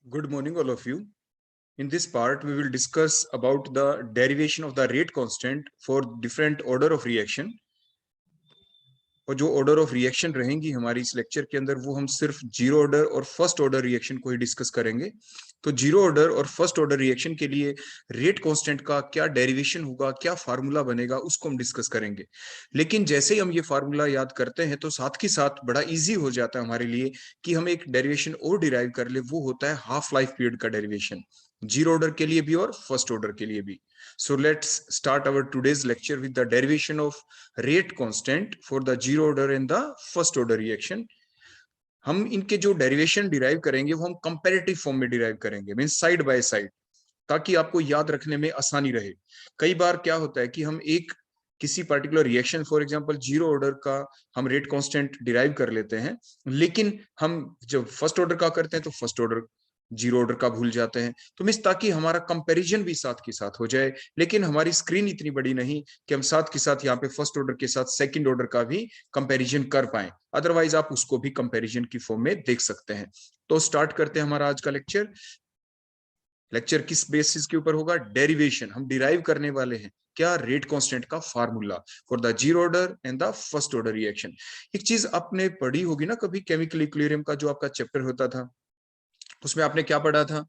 Good morning, all of you. In this part, we will discuss about the derivation of the rate constant for different order of reaction. और जो order of reaction रहेंगी हमारी इस lecture के अंदर वो हम सिर्फ जीरो ऑर्डर और फर्स्ट ऑर्डर रिएक्शन को ही डिस्कस करेंगे। तो जीरो ऑर्डर और फर्स्ट ऑर्डर रिएक्शन के लिए रेट कांस्टेंट का क्या डेरिवेशन होगा, क्या फार्मूला बनेगा, उसको हम डिस्कस करेंगे। लेकिन जैसे ही हम ये फार्मूला याद करते हैं तो साथ के साथ बड़ा इजी हो जाता है हमारे लिए कि हम एक डेरिवेशन और डिराइव कर ले। वो होता है हाफ लाइफ पीरियड का डेरिवेशन, जीरो ऑर्डर के लिए भी और फर्स्ट ऑर्डर के लिए भी। So let's start our today's lecture with the derivation of rate constant for the zero order and the first order reaction. हम इनके जो डेरिवेशन डिराइव करेंगे वो हम कंपैरेटिव फॉर्म में डिराइव करेंगे, मीन साइड बाय साइड, ताकि आपको याद रखने में आसानी रहे। कई बार क्या होता है कि हम एक किसी particular reaction, for example zero order का हम रेट कांस्टेंट डिराइव कर लेते हैं, लेकिन हम जब फर्स्ट ऑर्डर का करते हैं तो फर्स्ट ऑर्डर जीरो ऑर्डर का भूल जाते हैं। तो मिस ताकि हमारा कंपैरिजन भी साथ के साथ हो जाए, लेकिन हमारी स्क्रीन इतनी बड़ी नहीं कि हम साथ के साथ यहाँ पे फर्स्ट ऑर्डर के साथ सेकंड ऑर्डर का भी कंपैरिजन कर पाए। अदरवाइज आप उसको भी कंपैरिजन की फॉर्म में देख सकते हैं। तो स्टार्ट करते हैं हमारा आज का लेक्चर। लेक्चर किस बेसिस के ऊपर होगा? डेरिवेशन। हम डिराइव करने वाले हैं क्या? रेट कांस्टेंट का formula for the zero order and the first order reaction. एक चीज आपने पढ़ी होगी ना कभी, केमिकल इक्विलिब्रियम का जो आपका चैप्टर होता था, उसमें आपने क्या पढ़ा था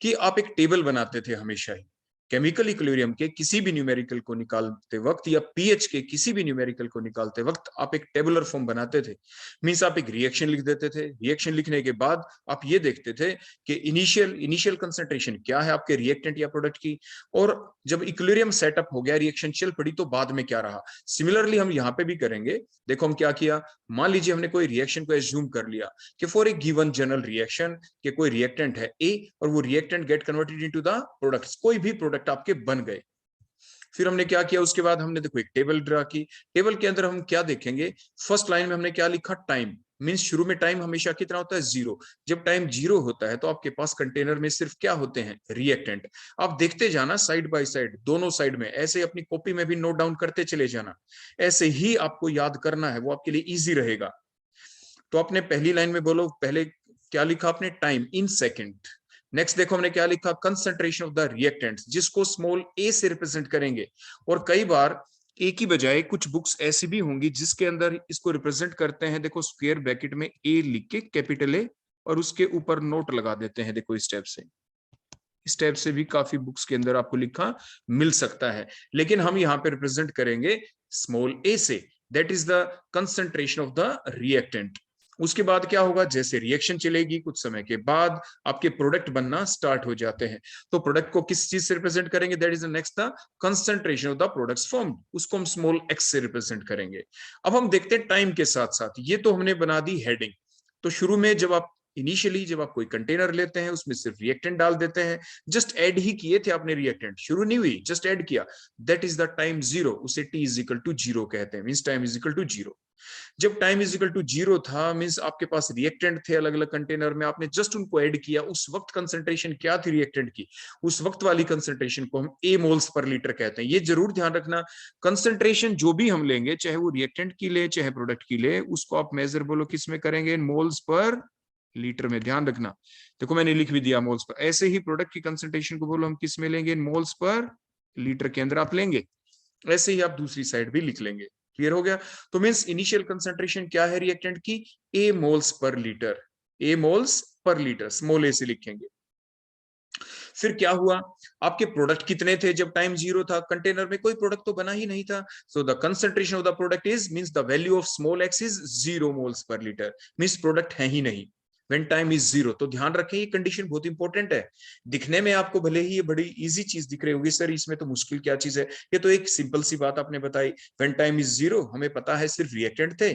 कि आप एक टेबल बनाते थे हमेशा ही। केमिकल इक्विलिब्रियम के किसी भी न्यूमेरिकल को निकालते वक्त या पीएच के किसी भी न्यूमेरिकल को निकालते वक्त आप एक टेबुलर फॉर्म बनाते थे। मींस आप एक रिएक्शन लिख देते थे। रिएक्शन लिखने के बाद आप ये देखते थे कि इनिशियल कंसंट्रेशन क्या है आपके रिएक्टेंट या प्रोडक्ट की, और जब इक्विलिब्रियम सेटअप हो गया, रिएक्शन चल पड़ी, तो बाद में क्या रहा। सिमिलरली हम यहाँ पे भी करेंगे। देखो हम क्या किया, मान लीजिए हमने कोई रिएक्शन को एज्यूम कर लिया कि for a given general reaction के कोई रिएक्टेंट है ए, और वो reactant get converted into the products, कोई भी प्रोडक्ट आपके बन गए। फिर हमने क्या किया, उसके बाद हमने देखो एक टेबल ड्रा की। टेबल के अंदर हम क्या देखेंगे, फर्स्ट लाइन में हमने क्या लिखा, टाइम। मींस शुरू में टाइम हमेशा कितना होता है? जीरो। जब टाइम जीरो होता है तो आपके पास कंटेनर में सिर्फ क्या होते हैं? रिएक्टेंट। आप देखते जाना साइड बाय साइड, दोनों साइड में, ऐसे अपनी कॉपी में भी नोट डाउन करते चले जाना। ऐसे ही आपको याद करना है, वो आपके लिए इजी रहेगा। तो आपने पहली लाइन में बोलो, पहले क्या लिखा आपने? Time in second. नेक्स्ट देखो हमने क्या लिखा? कंसंट्रेशन ऑफ द रिएक्टेंट्स, जिसको स्मॉल ए से रिप्रेजेंट करेंगे। और कई बार ए की बजाय कुछ बुक्स ऐसी भी होंगी जिसके अंदर इसको रिप्रेजेंट करते हैं, देखो स्क्वायर ब्रैकेट में ए लिख के, कैपिटल ए, और उसके ऊपर नोट लगा देते हैं। देखो इस स्टेप से भी काफी बुक्स के अंदर आपको लिखा मिल सकता है, लेकिन हम यहाँ पे रिप्रेजेंट करेंगे स्मॉल ए से। That is the concentration of the reactant. उसके बाद क्या होगा, जैसे रिएक्शन चलेगी कुछ समय के बाद आपके प्रोडक्ट बनना स्टार्ट हो जाते हैं। तो प्रोडक्ट को किस चीज से रिप्रेजेंट करेंगे? That is the next the concentration of the products form, उसको हम स्मॉल एक्स से रिप्रेजेंट करेंगे। अब हम देखते हैं टाइम के साथ साथ, ये तो हमने बना दी हेडिंग। तो शुरू में जब आप इनिशियली जब आप कोई कंटेनर लेते हैं उसमें सिर्फ रिएक्टेंट डाल देते हैं, जस्ट ऐड ही किए थे आपने रिएक्टेंट, शुरू नहीं हुई, जस्ट ऐड किया। That is the time zero, उसे T is equal to zero कहते हैं, means time is equal to zero. जब time is equal to zero था, मींस आपके पास रिएक्टेंट थे अलग अलग कंटेनर में, आपने जस्ट उनको ऐड किया। उस वक्त कंसंट्रेशन क्या थी रिएक्टेंट की? उस वक्त वाली कंसंट्रेशन को हम ए मोल्स पर लीटर कहते हैं। ये जरूर ध्यान रखना, कंसंट्रेशन जो भी हम लेंगे, चाहे वो रिएक्टेंट की ले चाहे प्रोडक्ट की ले, उसको आप मेजर बोलो किस में करेंगे? मोल्स पर लीटर में। ध्यान रखना, देखो मैंने लिख भी दिया मोल्स पर। ऐसे ही प्रोडक्ट की कंसंट्रेशन को बोलो हम किस में लेंगे? मोल्स पर लीटर के अंदर आप लेंगे। ऐसे ही आप दूसरी साइड भी लिख लेंगे। क्लियर हो गया? तो मींस इनिशियल कंसंट्रेशन क्या है रिएक्टेंट की? ए मोल्स पर लीटर। ए मोल्स पर लीटर, स्मॉल ए से लिखेंगे। फिर क्या हुआ, आपके प्रोडक्ट कितने थे जब टाइम जीरो था? कंटेनर में कोई प्रोडक्ट तो बना ही नहीं था। So the concentration of the product is, means the value of small x is zero moles per litre, means product है ही नहीं व्हेन टाइम इज जीरो। तो ध्यान रखें, ये कंडीशन बहुत इंपॉर्टेंट है। दिखने में आपको भले ही ये बड़ी इजी चीज दिख रही होगी, सर इसमें तो मुश्किल क्या चीज है, ये तो एक सिंपल सी बात आपने बताई। व्हेन टाइम इज जीरो, हमें पता है सिर्फ रिएक्टेंट थे,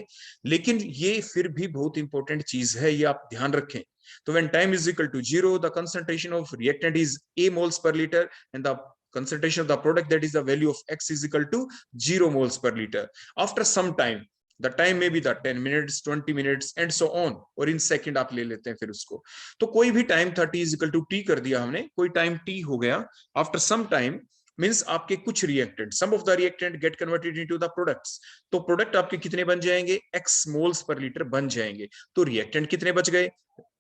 लेकिन ये फिर भी बहुत इंपॉर्टेंट चीज है, ये आप ध्यान रखें। So when time is equal to zero, the concentration of reactant is A moles per liter, and the concentration of the product, that is the value of X, is equal to 0 moles per liter. After some time, the time may be the 10 minutes, 20 minutes, and so on, और in second आप ले लेते हैं फिर उसको। तो कोई भी टाइम था t is equal to t कर दिया हमने, कोई टाइम t हो गया। आफ्टर सम टाइम मीन्स आपके कुछ reactant, some of the reactant get converted into the products. तो प्रोडक्ट आपके कितने बन जाएंगे? x मोल्स पर लीटर बन जाएंगे। तो रिएक्टेंट कितने बच गए?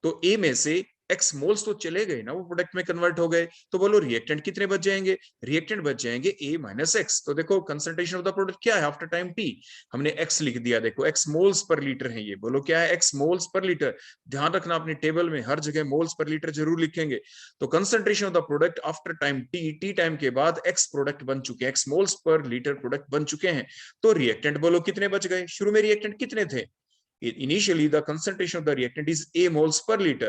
तो ए में से एक्स मोल्स तो चले गए ना, वो प्रोडक्ट में कन्वर्ट हो गए, तो बोलो रिएक्टेंट कितने बच जाएंगे, रिएक्टेंट बच जाएंगे ए माइनस एक्स। तो देखो कंसंट्रेशन ऑफ द प्रोडक्ट क्या है आफ्टर टाइम टी, हमने एक्स लिख दिया, देखो एक्स मोल्स पर लीटर है ये, बोलो क्या है, एक्स मोल्स पर लीटर। ध्यान रखना अपने टेबल में हर जगह मोल्स पर लीटर जरूर लिखेंगे। तो concentration of the product after time T, T time के बाद एक्स प्रोडक्ट बन चुके हैं, x moles per litre product बन चुके हैं। तो रिएक्टेंट बोलो कितने बच गए, शुरू में रिएक्टेंट कितने थे, initially the concentration of the reactant is A moles per liter.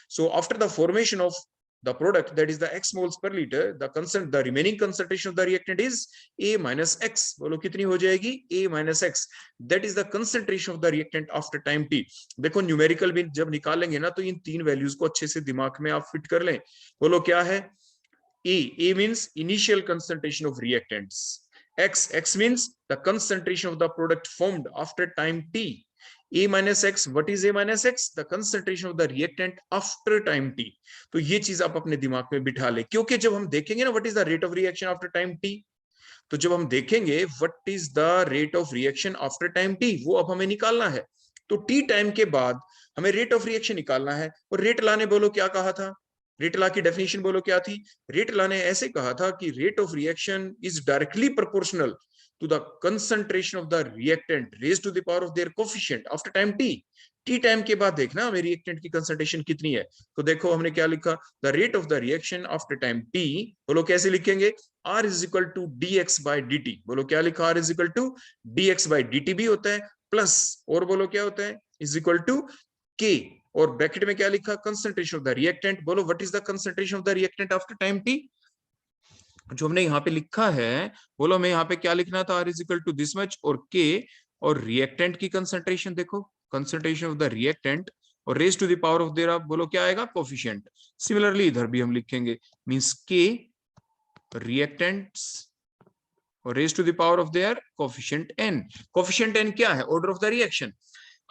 So after the formation of the product, that is the X moles per liter, the remaining concentration of the reactant is A minus X. बोलो कितनी हो जाएगी, A minus X. That is the concentration of the reactant after time T. देखो numerical भी जब निकालेंगे ना, तो इन तीन वैल्यूज को अच्छे से दिमाग में आप फिट कर लें। बोलो क्या है, A means initial concentration of reactants. X means the concentration of the product formed after time T. A minus X, what is A minus X? The concentration of the reactant after time T. तो ये चीज आप अपने दिमाग में बिठा ले, क्योंकि जब हम देखेंगे ना what is the rate of reaction after time T, तो जब हम देखेंगे what is the rate of reaction after time T, वो अब हमें निकालना है। तो T टाइम के बाद हमें रेट ऑफ रिएक्शन निकालना है। और रेट लाने बोलो क्या कहा था, रेट ला की डेफिनेशन बोलो क्या थी, रेट ला ने ऐसे कहा था कि rate of reaction is directly proportional to the concentration of the reactant raised to the power of their coefficient after time t. T time के बाद देखना हमें रिएक्टेंट की कंसंट्रेशन कितनी है। तो देखो हमने क्या लिखा, the rate of the reaction after time T, बोलो कैसे लिखेंगे, R is equal to D X by D T. बोलो क्या लिखा, R is equal to D X by D T भी होता है, प्लस और बोलो क्या होता है, इज इक्वल टू के, और ब्रैकेट में क्या लिखा, कंसंट्रेशन ऑफ द रिएक्टेंट। बोलो what is the concentration of the reactant after time T, जो हमने यहाँ पे लिखा है, बोलो हमें यहाँ पे क्या लिखना था, R is equal to this much और के, और रिएक्टेंट की कंसंट्रेशन देखो, कंसंट्रेशन ऑफ द रिएक्टेंट और raise to the power of their, बोलो क्या आएगा, कोफिशिएंट। सिमिलरली इधर भी हम लिखेंगे, मींस के रिएक्टेंट्स और raise to the power of their coefficient N. Coefficient N क्या है, ऑर्डर ऑफ द रिएक्शन।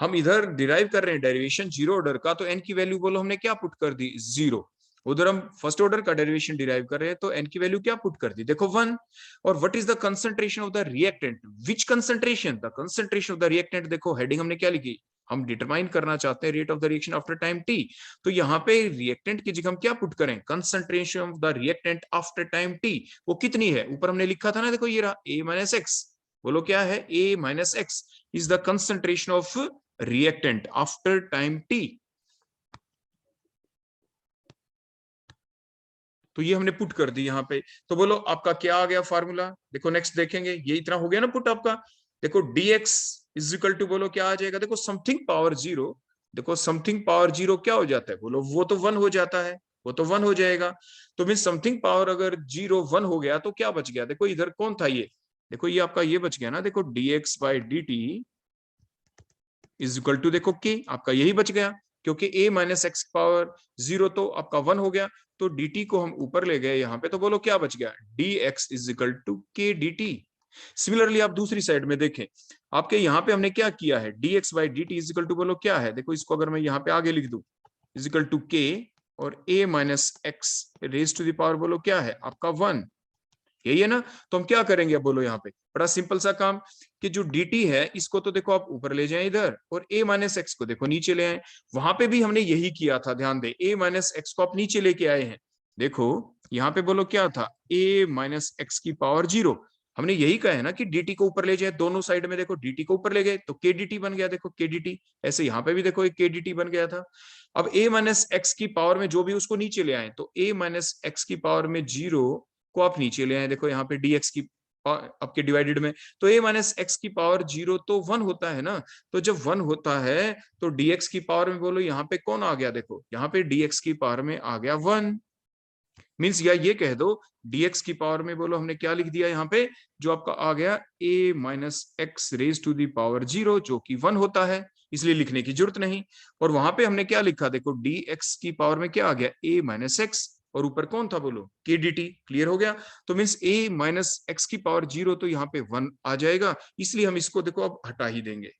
हम इधर डिराइव कर रहे हैं डेरिवेशन जीरो ऑर्डर का, तो एन की वैल्यू बोलो हमने क्या पुट कर दी, जीरो। उधर हम फर्स्ट ऑर्डर का डेरिवेशन डिराइव कर रहे हैं, तो एन की वैल्यू क्या पुट कर दी, देखो 1। और what is the concentration of the reactant, which concentration, the concentration of the reactant. देखो हेडिंग हमने क्या लिखी, हम डिटरमाइन करना चाहते हैं rate of the reaction after time T, तो यहाँ पे रिएक्टेंट की जगह हम क्या पुट करें, concentration of the reactant after time T, वो कितनी है, ऊपर हमने लिखा था ना, देखो ये रहा ए माइनस एक्स। बोलो क्या है, A minus X is the concentration of reactant after time T. तो ये हमने पुट कर दी यहाँ पे। तो बोलो आपका क्या आ गया फार्मूला, देखो नेक्स्ट देखेंगे, ये इतना हो गया ना पुट आपका। देखो dx इज इक्वल टू, बोलो क्या आ जाएगा, देखो समथिंग पावर जीरो। देखो समथिंग पावर जीरो क्या हो जाता है, बोलो वो तो 1 हो जाता है, वो तो 1 हो जाएगा। तो मीन समथिंग पावर अगर 0 1 हो गया तो क्या बच गया, देखो इधर कौन था ये, देखो ये आपका ये बच गया ना, देखो dx by D T is equal to, देखो के आपका यही बच गया, क्योंकि a माइनस एक्स पावर 0 तो आपका 1 हो गया, तो dt को हम ऊपर ले गए यहाँ पे, तो बोलो क्या बच गया, dx इज इक्वल टू के dt। सिमिलरली आप दूसरी साइड में देखें, आपके यहाँ पे हमने क्या किया है, dx by dt is equal to, बोलो क्या है, देखो इसको अगर मैं यहाँ पे आगे लिख दूं, इज इक्वल टू के और a minus X raise to the power, बोलो क्या है आपका 1, यही है ना। तो हम क्या करेंगे, अब बोलो यहाँ पे बड़ा सिंपल सा काम, कि जो dt है इसको तो देखो आप ऊपर ले जाएं इधर, और a माइनस एक्स को देखो नीचे ले आए। वहां पे भी हमने यही किया था, ध्यान दे, a माइनस एक्स को आप नीचे लेके आए हैं। देखो यहाँ पे बोलो क्या था, a माइनस एक्स की पावर 0, हमने यही कहा है ना कि dt को ऊपर ले जाए, दोनों साइड में देखो dt को ऊपर ले गए तो k dt बन गया, देखो k dt। ऐसे यहाँ पे भी देखो एक k dt बन गया था। अब a माइनस एक्स की पावर में जो भी उसको नीचे ले आए, तो a माइनस एक्स की पावर में 0 को आप नीचे ले आए, देखो यहाँ पे dx की आपके डिवाइडेड में, तो a माइनस एक्स की पावर 0 तो 1 होता है ना। तो जब 1 होता है तो dx की पावर में बोलो यहाँ पे कौन आ गया, देखो यहाँ पे dx की पावर में आ गया 1, मीन्स या ये कह दो dx की पावर में बोलो हमने क्या लिख दिया यहाँ पे, जो आपका आ गया a minus X raise to the power 0, जो कि 1 होता है, इसलिए लिखने की जरूरत नहीं। और वहां पे हमने क्या लिखा, देखो dx की पावर में क्या आ गया, a माइनस एक्स, और ऊपर कौन था, बोलो के डी टी। क्लियर हो गया। तो मीन्स a माइनस एक्स की पावर 0, तो यहाँ पे 1 आ जाएगा, इसलिए हम इसको देखो अब हटा ही देंगे।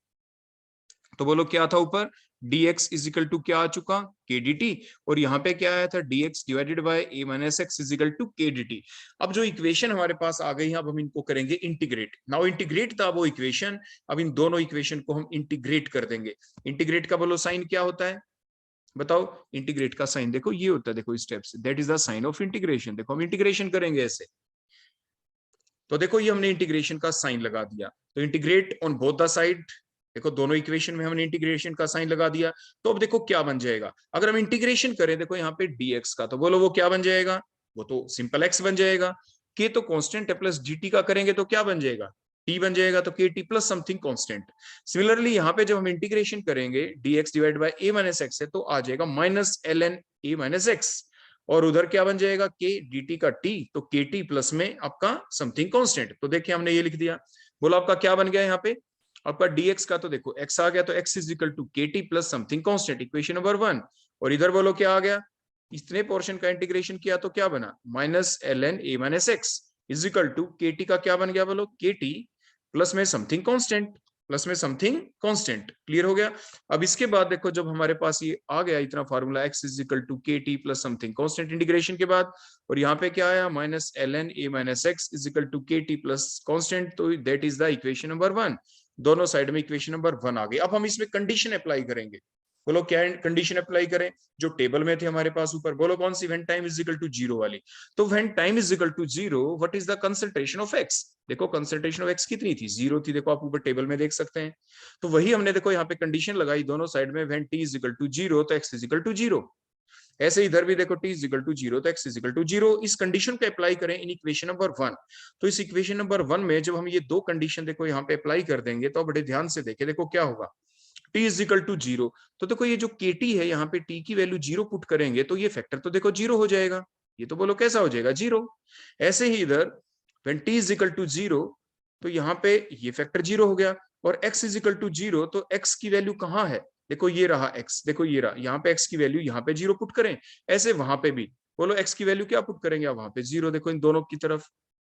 तो बोलो क्या था ऊपर, dx इज इक्वल टू क्या आ चुका, के डी टी, और यहाँ पे क्या आया था, dx divided by a minus X is equal to K D T. अब जो इक्वेशन हमारे पास आ गई है, अब हम इनको करेंगे इंटीग्रेट। नाउ इंटीग्रेट था वो इक्वेशन, अब इन दोनों इक्वेशन को हम इंटीग्रेट कर देंगे। इंटीग्रेट का बोलो साइन क्या होता है, बताओ इंटीग्रेट का साइन देखो ये होता है, देखो steps, that is the sign of integration. देखो हम इंटीग्रेशन करेंगे ऐसे, तो देखो ये हमने इंटीग्रेशन का साइन लगा दिया, तो integrate on both the side. देखो दोनों इक्वेशन में हमने इंटीग्रेशन का साइन लगा दिया, तो अब देखो क्या बन जाएगा अगर हम इंटीग्रेशन करें। देखो यहाँ पे dx का, तो बोलो वो क्या बन जाएगा, वो तो सिंपल x बन जाएगा। k तो कांस्टेंट है, प्लस dt का करेंगे तो क्या बन जाएगा, t बन जाएगा, तो kt plus something constant. Similarly यहाँ पे जब हम इंटीग्रेशन करेंगे dx divide by a minus x है, तो आ जाएगा minus ln a minus x, और उधर क्या बन जाएगा k dt का t, तो kt प्लस में आपका समथिंग कांस्टेंट। तो देखिए हमने ये लिख दिया, बोलो आपका क्या बन गया यहाँ पे, आपका dx का तो देखो x आ गया, तो x is equal to kt plus something constant, equation number 1। और इधर बोलो क्या आ गया, इतने पोर्शन का इंटीग्रेशन किया तो क्या बना, minus ln a minus X is equal to kt का क्या बन गया, बोलो kt प्लस में समथिंग कांस्टेंट, प्लस में समथिंग कांस्टेंट। क्लियर हो गया। अब इसके बाद देखो जब हमारे पास ये आ गया इतना formula x is equal to K T plus something constant integration के बाद, और यहाँ पे क्या आया minus ln a minus X is equal to K T plus constant, तो that is the equation number 1। दोनों साइड में इक्वेशन नंबर 1 आ गई। अब हम इसमें कंडीशन अप्लाई करेंगे, बोलो क्या कंडीशन अप्लाई करें, जो टेबल में थे हमारे पास ऊपर, बोलो कौन सी, when time is equal to zero वाली। तो when time is equal to zero what is the concentration of X, देखो कंसंट्रेशन ऑफ एक्स कितनी थी, जीरो थी, देखो आप ऊपर टेबल में देख सकते हैं। तो वही हमने देखो यहाँ पे कंडीशन लगाई दोनों साइड में, when T is equal to zero तो X is equal to zero. ऐसे इधर भी देखो T is equal to zero तो X is equal to zero. इस कंडीशन को अप्लाई करें इन इक्वेशन नंबर 1। तो इस इक्वेशन नंबर 1 में जब हम ये दो कंडीशन देखो यहाँ पे अप्लाई कर देंगे, तो बड़े ध्यान से देखे, देखो क्या होगा, t is equal to zero, तो देखो ये जो kt है यहाँ पे t की वैल्यू जीरो पुट करेंगे तो ये फैक्टर तो देखो जीरो हो जाएगा, ये तो बोलो कैसा हो जाएगा, जीरो। ऐसे ही इधर when t is equal to zero, तो यहाँ पे ये फैक्टर जीरो हो गया, और x is equal to zero, तो x की वैल्यू कहाँ है, देखो ये रहा x, देखो ये रहा, यहाँ पे x की वैल्यू यहाँ पे जीरो पुट करें, ऐसे वहां पे भी बोलो x की वैल्यू क्या पुट करेंगे आप वहां पे, जीरो, देखो इन दोनों की तरफ।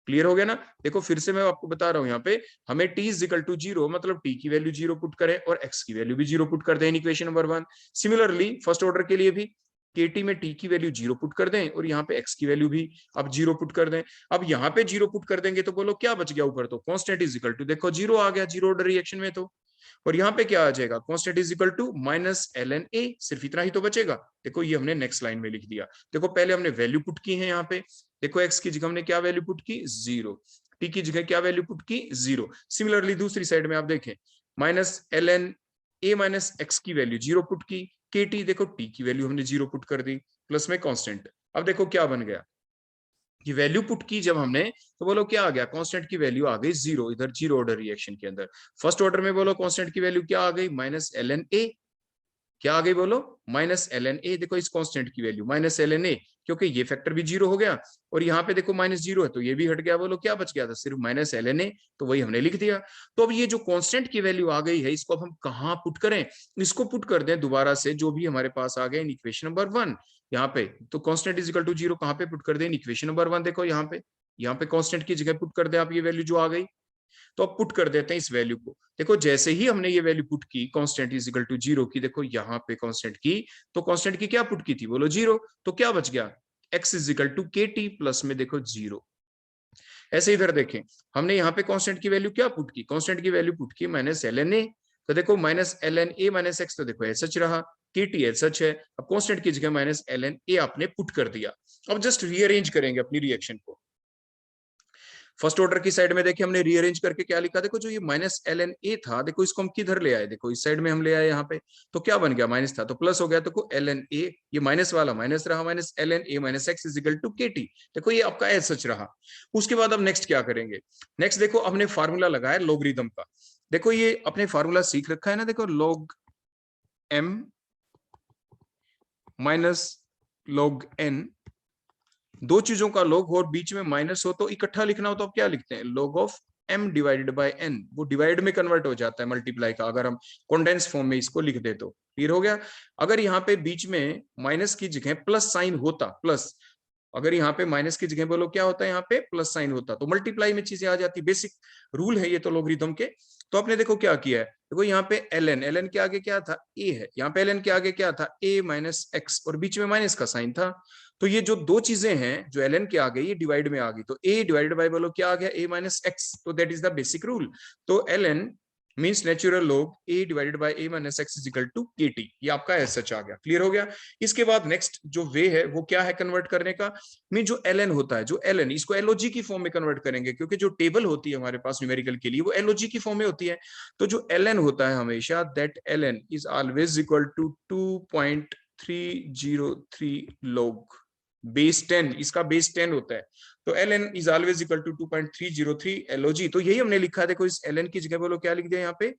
क्लियर हो गया ना। देखो फिर से मैं आपको बता रहा हूं, यहाँ पे हमें t is equal to zero मतलब t की वैल्यू जीरो पुट करें और x की वैल्यू भी जीरो पुट कर दें, equation number 1। Similarly first order के लिए भी kt में t की वैल्यू जीरो पुट कर दें और यहाँ पे x की वैल्यू भी अब जीरो पुट कर दें। अब यहाँ पे जीरो पुट कर देंगे तो बोलो क्या बच गया ऊपर, तो कांस्टेंट इज इक्वल टू, देखो जीरो आ गया जीरो ऑर्डर रिएक्शन में, तो और यहाँ पे क्या आ जाएगा, constant is equal to minus ln a, सिर्फ इतना ही तो बचेगा। देखो ये हमने नेक्स्ट लाइन में लिख दिया। देखो पहले हमने वैल्यू पुट की है यहाँ पे, देखो x की जगह हमने क्या वैल्यू पुट की, जीरो, t की जगह क्या वैल्यू पुट की, जीरो। सिमिलरली दूसरी साइड में आप देखें, minus ln a minus x की वैल्यू जीरो पुट की, kt देखो t की वैल्यू हमने जीरो पुट कर दी, प्लस में कांस्टेंट। अब देखो क्या बन गया, ये वैल्यू पुट की जब हमने, तो बोलो क्या आ गया, कांस्टेंट की वैल्यू आ गई जीरो, इधर जीरो ऑर्डर रिएक्शन के अंदर। फर्स्ट ऑर्डर में बोलो कांस्टेंट की वैल्यू क्या आ गई, माइनस ln a, क्या आ गई बोलो, माइनस ln a। देखो इस कांस्टेंट की वैल्यू माइनस ln a, क्योंकि ये फैक्टर भी जीरो हो गया, और यहाँ पे देखो माइनस जीरो है तो ये भी हट गया, बोलो क्या बच गया था, सिर्फ माइनस ln a, तो वही हमने लिख दिया। तो अब ये जो कांस्टेंट की वैल्यू आ गई है, इसको अब हम कहाँ पुट करें, इसको पुट कर दें दोबारा से जो भी हमारे पास आ गया इन इक्वेशन नंबर 1 यहाँ पे। तो constant is equal to zero कहाँ पे पुट कर दें, इक्वेशन नंबर 1, देखो यहाँ पे कांस्टेंट की जगह पुट कर दे आप ये वैल्यू जो आ गई। तो अब पुट कर देते हैं इस वैल्यू को, देखो जैसे ही हमने ये वैल्यू पुट की constant is equal to zero की, देखो यहाँ पे कांस्टेंट की, तो कांस्टेंट की क्या पुट की थी, बोलो जीरो, तो क्या बच गया, x is equal to K T plus में देखो जीरो। ऐसे इधर देखें, हमने यहाँ पे कांस्टेंट की वैल्यू क्या पुट की, कांस्टेंट की वैल्यू पुट की माइनस ln a, तो देखो minus ln a minus X, तो देखो सच रहा, के टी सच है। अब कांस्टेंट की जगह माइनस ln a आपने पुट कर दिया। अब जस्ट रीअरेंज करेंगे अपनी रिएक्शन को। फर्स्ट ऑर्डर की साइड में देखिए हमने रीअरेंज करके क्या लिखा, देखो जो ये माइनस ln a था, देखो इसको हम किधर ले आए, देखो इस साइड में हम ले आए यहाँ पे, तो क्या बन गया, माइनस था तो प्लस हो गया, तो ln a, ये माइनस वाला माइनस रहा, minus ln a minus X is equal to K T, देखो ये आपका एज सच रहा। उसके बाद अब नेक्स्ट क्या करेंगे, नेक्स्ट देखो हमने फार्मूला लगाया लॉगरिथम का, देखो ये अपने फार्मूला सीख रखा है ना, देखो log m minus log n, दो चीजों का लॉग हो और बीच में माइनस हो तो इकट्ठा लिखना हो तो आप क्या लिखते हैं, log of m divided by n, वो डिवाइड में कन्वर्ट हो जाता है मल्टीप्लाई का, अगर हम कॉन्डेंस फॉर्म में इसको लिख दे तो क्लियर हो गया। अगर यहाँ पे बीच में माइनस की जगह प्लस साइन होता, प्लस, अगर यहाँ पे माइनस की जगह बोलो क्या होता है, यहाँ पे प्लस साइन होता, तो मल्टीप्लाई में चीजें आ जाती, बेसिक रूल है ये तो लॉगरिथम के। तो आपने देखो क्या किया है, देखो यहाँ पे ln के आगे क्या था, a है, यहाँ पे ln के आगे क्या था, a माइनस एक्स, और बीच में माइनस का साइन था। तो ये जो दो चीजें हैं जो ln के आ गई ये डिवाइड में आ गई, तो a डिवाइडेड बाय बोलो क्या आ गया, a माइनस एक्स, तो that is the basic rule. तो ln means natural log a divided by a minus x is equal to kt। ये आपका एस सच आ गया, क्लियर हो गया। इसके बाद नेक्स्ट जो वे है वो क्या है कन्वर्ट करने का, मीन जो ln होता है, जो ln इसको LOG की फॉर्म में कन्वर्ट करेंगे, क्योंकि जो टेबल होती है हमारे पास न्यूमेरिकल के लिए वो LOG की फॉर्म में होती है। तो जो ln होता है हमेशा, that ln is always equal to 2.303 log base 10, इसका बेस 10 होता है। तो ln is always equal to 2.303 LOG। तो यही हमने लिखा है, देखो इस ln की जगह बोलो क्या लिख दिया यहाँ पे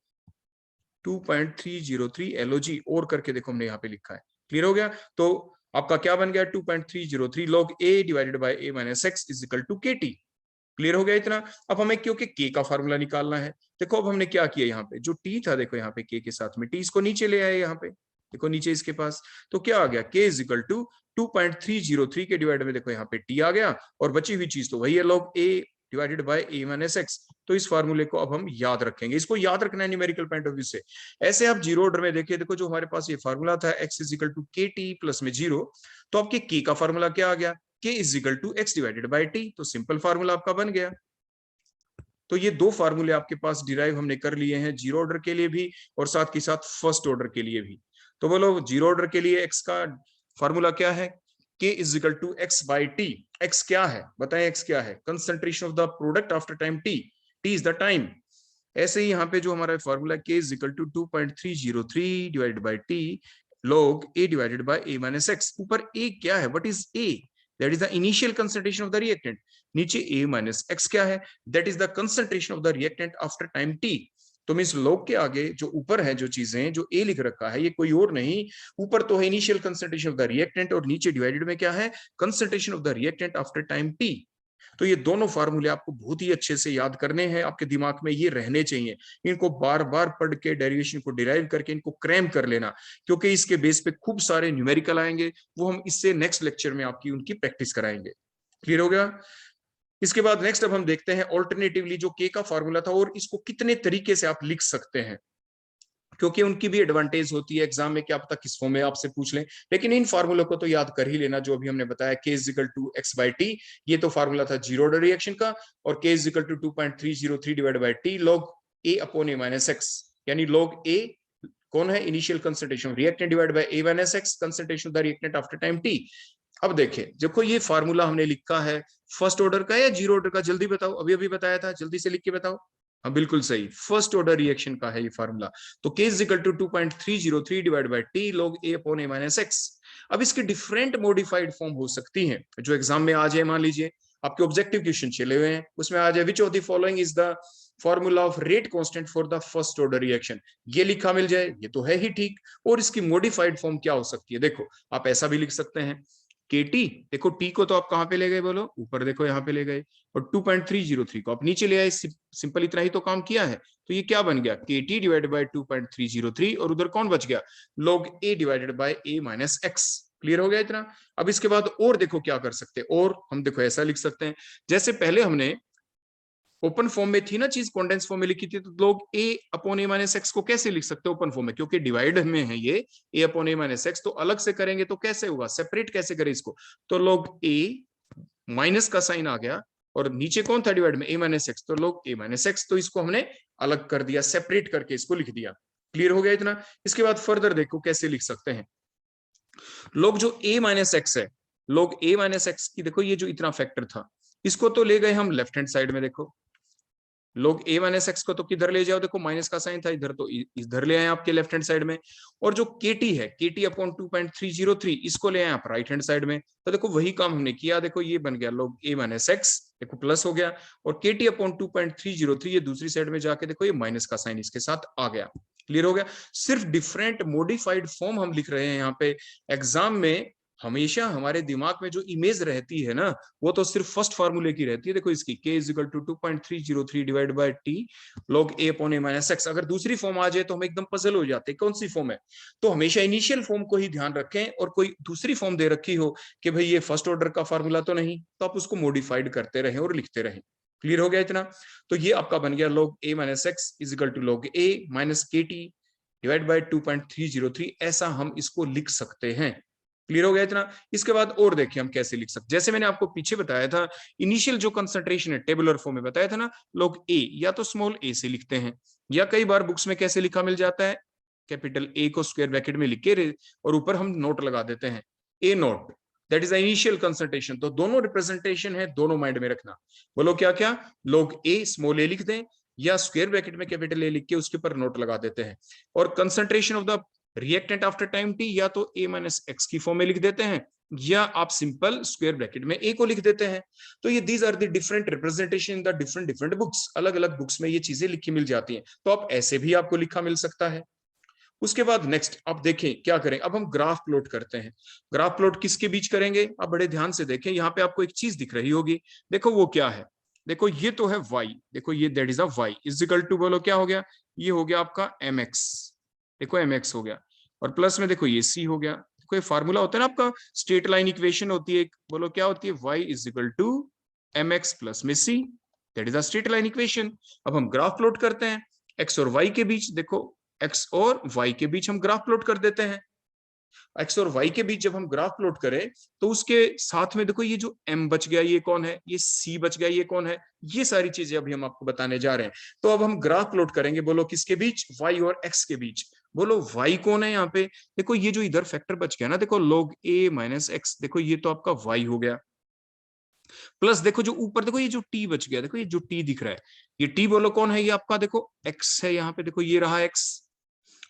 2.303 LOG, और करके देखो हमने यहाँ पे लिखा है, क्लियर हो गया। तो आपका क्या बन गया 2.303 log a divided by a minus x is equal to kt, clear हो गया इतना। अब हमें क्योंकि k का फार्मूला निकालना है, देखो अब हमने क्या किया, यहाँ पे जो t था देखो यहाँ पे k के साथ में t इसको नीचे ले आए, यहाँ पे देखो नीचे इसके पास, तो क्या आ गया k इज इक्वल टू 2.303 के डिवाइड में देखो यहाँ पे t आ गया, और बची हुई चीज तो वही है log a divided by a minus x। तो इस फार्मूले को अब हम याद रखेंगे, इसको याद रखना है न्यूमेरिकल पॉइंट ऑफ व्यू से। ऐसे आप जीरो ऑर्डर में देखिए, देखो जो हमारे पास ये फार्मूला था x is equal to K T plus में 0, तो आपके k का फार्मूला क्या आ गया, k is equal to x divided by t। तो सिंपल फार्मूला आपका बन गया। तो ये दो फार्मूले आपके पास डिराइव हमने कर लिए हैं, जीरो ऑर्डर के लिए भी और साथ के साथ फर्स्ट ऑर्डर के लिए भी। तो बोलो जीरो ऑर्डर के लिए x का फार्मूला क्या है, k is equal to x by T. x क्या है बताएं, x क्या है, concentration of the product after time t, t is the time. ऐसे ही यहाँ पे जो हमारा formula k is equal to 2.303 divided by t log a divided by a minus x। ऊपर a क्या है, what is a, that is the initial concentration of the reactant. नीचे a माइनस x क्या है, that is the concentration of the reactant after time t। तो means log के आगे जो ऊपर है जो चीजें जो a लिख रखा है, ये कोई और नहीं, ऊपर तो है initial concentration of the reactant और नीचे डिवाइडेड में क्या है, concentration of the reactant after time t। तो ये दोनों फार्मूले आपको बहुत ही अच्छे से याद करने हैं, आपके दिमाग में ये रहने चाहिए। इनको बार बार पढ़ के डेरिवेशन को डिराइव करके इनको क्रैम कर लेना, क्योंकि इसके बेस पे खूब सारे न्यूमेरिकल आएंगे, वो हम इससे नेक्स्ट लेक्चर में आपकी उनकी प्रैक्टिस कराएंगे। क्लियर हो गया। इसके बाद नेक्स्ट अब हम देखते हैं ऑल्टरनेटिवली जो के का फार्मूला था और इसको कितने तरीके से आप लिख सकते हैं, क्योंकि उनकी भी एडवांटेज होती है एग्जाम में, क्या पता किस फॉर्म में आपसे पूछ लें। लेकिन इन फार्मूलों को तो याद कर ही लेना, जो अभी हमने बताया k is equal to x by T, ये तो फार्मूला था जीरो ऑर्डर रिएक्शन का, और k is equal to 2.303 divide by T log a upon a minus x, यानी log a कौन है, initial concentration reactant divide by a minus x, concentration of the reactant after time t। अब देखें, देखो ये formula हमने लिखा है फर्स्ट ऑर्डर का या जीरो ऑर्डर का, जल्दी बताओ, अभी अभी बताया था, जल्दी से लिख के बताओ। हाँ बिल्कुल सही, फर्स्ट ऑर्डर रिएक्शन का है ये फार्मूला। तो k is equal to 2.303 divide by t log a upon a minus x। अब इसकी डिफरेंट मॉडिफाइड फॉर्म हो सकती है जो एग्जाम में आ जाए, मान लीजिए आपके ऑब्जेक्टिव क्वेश्चन चले हुए हैं, उसमें आ जाए which of the following is the formula of rate constant for the first order reaction, ये लिखा मिल जाए, ये तो है ही ठीक। और इसकी मॉडिफाइड फॉर्म क्या हो सकती है, देखो आप ऐसा भी लिख सकते हैं KT, देखो T को तो आप कहां पे ले गए बोलो, ऊपर देखो यहाँ पे ले गए, और 2.303 को आप नीचे ले आए, सिंपल इतना ही तो काम किया है। तो ये क्या बन गया KT डिवाइडेड बाय 2.303, और उधर कौन बच गया log A divided by A minus x। Clear हो गया इतना। अब इसके बाद और देखो क्या कर सकते हैं, और हम देखो ऐसा लिख सकते हैं, जैसे पहले हमने ओपन फॉर्म में थी ना चीज, कॉन्डेंस फॉर्म में लिखी थी, तो लोग a upon a minus x को कैसे लिख सकते हैं ओपन फॉर्म में, क्योंकि डिवाइड में है ये a upon a minus X, तो अलग से करेंगे तो कैसे होगा, सेपरेट कैसे करें इसको, तो लोग a माइनस का साइन आ गया, और नीचे कौन था डिवाइड में a माइनस एक्स, तो लोग a माइनस एक्स, तो इसको हमने अलग कर दिया, सेपरेट करके इसको लिख दिया। क्लियर हो गया इतना। इसके बाद फर्दर देखो कैसे लिख सकते हैं, लोग जो a माइनस एक्स है, लोग a माइनस एक्स की देखो ये जो इतना फैक्टर था, इसको तो ले गए हम लेफ्ट हैंड साइड में, देखो लोग a माइनस एक्स को तो किधर ले जाओ, देखो माइनस का साइन था इधर, तो इधर ले आए आपके लेफ्ट हैंड साइड में। और जो kt है, kt अपॉन 2.303, इसको ले आए आप राइट हैंड साइड में, तो देखो वही काम हमने किया, देखो ये बन गया लोग a माइनस एक्स, देखो प्लस हो गया, और kt अपॉन 2.303 ये दूसरी साइड में जाके देखो ये माइनस का साइन इसके साथ आ गया। क्लियर हो गया। सिर्फ डिफरेंट मॉडिफाइड फॉर्म हम लिख रहे हैं यहाँ पे। एग्जाम में हमेशा हमारे दिमाग में जो इमेज रहती है ना, वो तो सिर्फ फर्स्ट फार्मूले की रहती है। देखो इसकी k is equal to 2.303 divide by t log a upon a minus x। अगर दूसरी फॉर्म आ जाए तो हम एकदम पजल हो जाते हैं, कौन सी फॉर्म है। तो हमेशा इनिशियल फॉर्म को ही ध्यान रखें, और कोई दूसरी फॉर्म दे रखी हो कि भाई ये फर्स्ट ऑर्डर का फार्मूला तो नहीं, तो आप उसको मॉडिफाइड करते रहें और लिखते रहें। क्लियर हो गया इतना। तो ये आपका बन गया log a minus X is equal to log a minus kt divide by 2.303, ऐसा हम इसको लिख सकते हैं। क्लियर हो गया इतना। इसके बाद और देखिए हम कैसे लिख सकते, जैसे मैंने आपको पीछे बताया था, इनिशियल जो कंसंट्रेशन है टेबुलर फॉर्म में बताया था ना, लोग ए या तो स्मॉल ए से लिखते हैं, या कई बार बुक्स में कैसे लिखा मिल जाता है, कैपिटल ए को स्क्वायर ब्रैकेट में लिख के और ऊपर हम नोट लगा देते हैं, A naught, that is initial concentration. तो दोनों रिप्रेजेंटेशन है, दोनों माइंड में रखना। बोलो क्या क्या, लोग ए स्मॉल ए लिख दें या स्क्वायर ब्रैकेट में कैपिटल ए लिख के उसके ऊपर नोट लगा देते हैं। और concentration of the reactant after time T या तो ए माइनस एक्स की फॉर्म में लिख देते हैं, या आप सिंपल स्क्वायर ब्रैकेट में ए को लिख देते हैं। तो ये these are the different representation in the different different books, अलग अलग बुक्स में ये चीजें लिखी मिल जाती हैं। तो आप ऐसे भी आपको लिखा मिल सकता है। उसके बाद नेक्स्ट आप देखें क्या करें, अब हम ग्राफ प्लॉट करते हैं। ग्राफ प्लॉट किसके बीच करेंगे, आप बड़े ध्यान से देखें, यहाँ पे आपको एक चीज दिख रही होगी, देखो वो क्या है, देखो ये तो है y, देखो ये that is a y is equal to, बोलो क्या हो गया, ये हो गया आपका mx, देखो mx हो गया, और प्लस में देखो ये c हो गया। देखो ये फार्मूला होता है ना आपका, स्ट्रेट लाइन इक्वेशन होती है, बोलो क्या होती है, y is equal to mx plus में c, that is a straight line equation. अब हम ग्राफ प्लॉट करते हैं, x और y के बीच, देखो x और y के बीच हम ग्राफ प्लॉट कर देते हैं। x और y के बीच जब हम ग्राफ प्लॉट करें तो उसके साथ में देखो ये जो m बच गया ये कौन है, ये c बच गया ये कौन है, ये सारी चीजें अभी हम आपको बताने जा रहे हैं। तो अब हम ग्राफ प्लॉट करेंगे, बोलो किसके बीच, y और x के बीच। बोलो y कौन है यहाँ पे, देखो ये जो इधर फैक्टर बच गया ना, देखो log a माइनस एक्स, देखो ये तो आपका y हो गया, प्लस देखो जो ऊपर देखो ये जो t बच गया, देखो ये जो t दिख रहा है, ये t बोलो कौन है, ये आपका देखो x है यहाँ पे, देखो ये रहा x।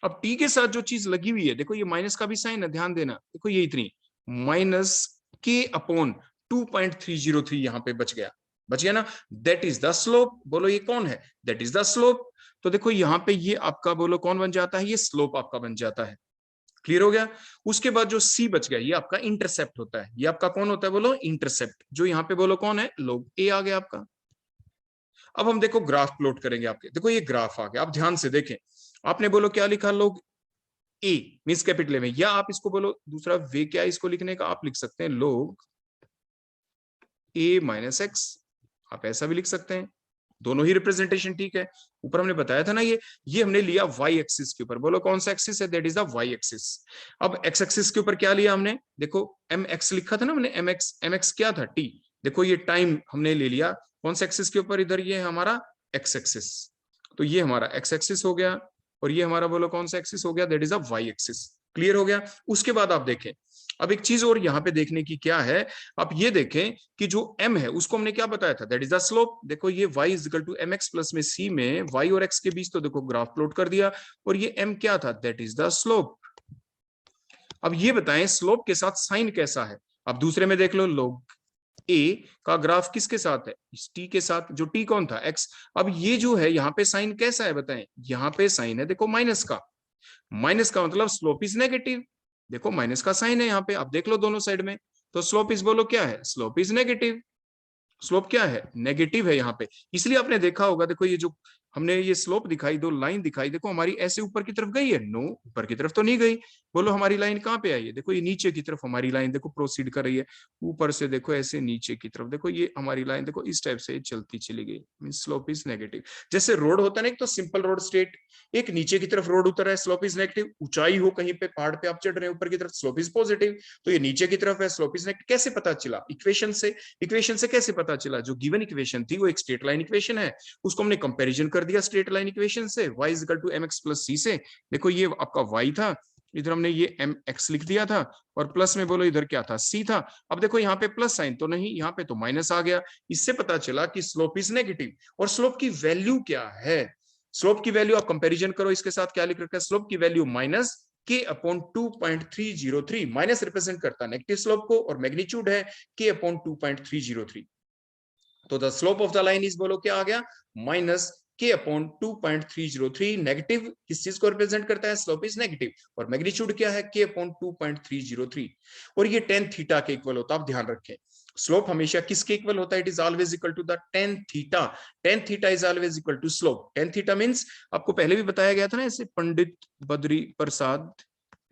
अब t के साथ जो चीज लगी हुई है, देखो ये माइनस का भी साइन है, ध्यान देना, देखो ये इतनी माइनस के अपॉन 2.303 यहाँ पे बच गया ना, दैट इज द स्लोप। बोलो ये कौन है, दैट इज द स्लोप। तो देखो यहाँ पे ये आपका बोलो कौन बन जाता है, ये स्लोप आपका बन जाता है। क्लियर हो गया। उसके बाद जो c बच गया, ये आपका इंटरसेप्ट होता है, ये आपका कौन होता है, बोलो इंटरसेप्ट, जो यहाँ पे बोलो कौन है, लोग a आ गया आपका। अब हम देखो ग्राफ प्लॉट करेंगे आपके, देखो ये ग्राफ आ गया, आप ध्यान से देखें, आपने बोलो क्या लिखा, लोग ए मीन्स कैपिटल में, या आप इसको बोलो दूसरा वे क्या है इसको लिखने का, आप लिख सकते हैं लोग ए माइनस एक्स, आप ऐसा भी लिख सकते हैं, दोनों ही रिप्रेजेंटेशन ठीक है। ऊपर हमने बताया था ना, ये हमने लिया वाई एक्सिस के ऊपर, बोलो कौन सा एक्सिस है, that is the Y axis. अब एक्स एक्सिस के ऊपर क्या लिया हमने, देखो एम एक्स लिखा था ना हमने, एम एक्स क्या था, टी, देखो ये टाइम हमने ले लिया कौन सा एक्सिस के ऊपर, इधर ये है हमारा एक्स एक्सिस, तो ये हमारा एक्स एक्सिस हो गया, और ये हमारा बोलो कौन सा एक्सिस हो गया, that is a Y axis. Clear हो गया। उसके बाद आप देखें, अब एक चीज और यहाँ पे देखने की क्या है, आप ये देखें कि जो m है उसको हमने क्या बताया था, दैट इज द स्लोप। देखो ये y is equal to M X plus में c में y और x के बीच तो देखो ग्राफ प्लॉट कर दिया, और ये m क्या था, दैट इज द स्लोप। अब ये बताएं स्लोप के साथ साइन कैसा है, अब दूसरे में देख लो, लोग a का ग्राफ किसके साथ है, इस t के साथ, जो t कौन था, x। अब ये जो है यहाँ पे साइन कैसा है बताएं, यहाँ पे साइन है देखो माइनस का, माइनस का मतलब स्लोप इज नेगेटिव, देखो माइनस का साइन है यहाँ पे, आप देख लो दोनों साइड में, तो स्लोप इज बोलो क्या है, स्लोप इज नेगेटिव, स्लोप क्या है, नेगेटिव है यहाँ पे। इसलिए आपने देखा होगा, देखो ये जो हमने ये स्लोप दिखाई, दो लाइन दिखाई, देखो हमारी ऐसे ऊपर की तरफ गई है, नो ऊपर की तरफ तो नहीं गई। बोलो हमारी लाइन कहाँ पे आई है, देखो ये नीचे की तरफ हमारी लाइन देखो प्रोसीड कर रही है, ऊपर से देखो ऐसे नीचे की तरफ, देखो ये हमारी लाइन देखो इस टाइप से चलती चली गई, मीन स्लोप इज नेगेटिव। जैसे रोड होता है ना, एक तो सिंपल रोड स्ट्रेट, एक नीचे की तरफ रोड उतर है, स्लोप इज नेगेटिव। ऊंचाई हो कहीं पे पहाड़ पे आप चढ़ रहे हैं ऊपर की तरफ, स्लोप इज पॉजिटिव। तो ये नीचे की तरफ है, स्लोप इज नेगेटिव। कैसे पता चला, इक्वेशन से। इक्वेशन से कैसे पता चला, जो गिवन इक्वेशन थी वो एक स्ट्रेट लाइन इक्वेशन है, उसको हमने कंपैरिजन कर दिया स्ट्रेट लाइन इक्वेशन से, y is equal to mx plus c से। देखो ये आपका y था, इधर हमने ये mx लिख दिया था, और प्लस में बोलो इधर क्या था, c था। अब देखो यहाँ पे प्लस साइन तो नहीं, यहाँ पे तो माइनस आ गया। इससे पता चला कि स्लोप इज नेगेटिव। और स्लोप की वैल्यू क्या है, स्लोप की वैल्यू आप कंपैरिजन करो इसके साथ, क्या लिख रखा है, स्लोप की value minus k upon 2.303, minus represent करता है नेगेटिव स्लोप को, और मैग्नीट्यूड है k अपॉन 2.303। तो the slope of the line is बोलो क्या आ गया, माइनस k अपॉन 2.303। नेगेटिव किस चीज को रिप्रेजेंट करता है, स्लोप इज नेगेटिव, और मैग्नीट्यूड क्या है, k अपॉन 2.303। और ये tan थीटा के इक्वल होता है, आप ध्यान रखें, स्लोप हमेशा किसके इक्वल होता है, it is always equal to the tan theta. tan theta is always equal to slope. tan theta means आपको पहले भी बताया गया था ना, ऐसे पंडित बद्री प्रसाद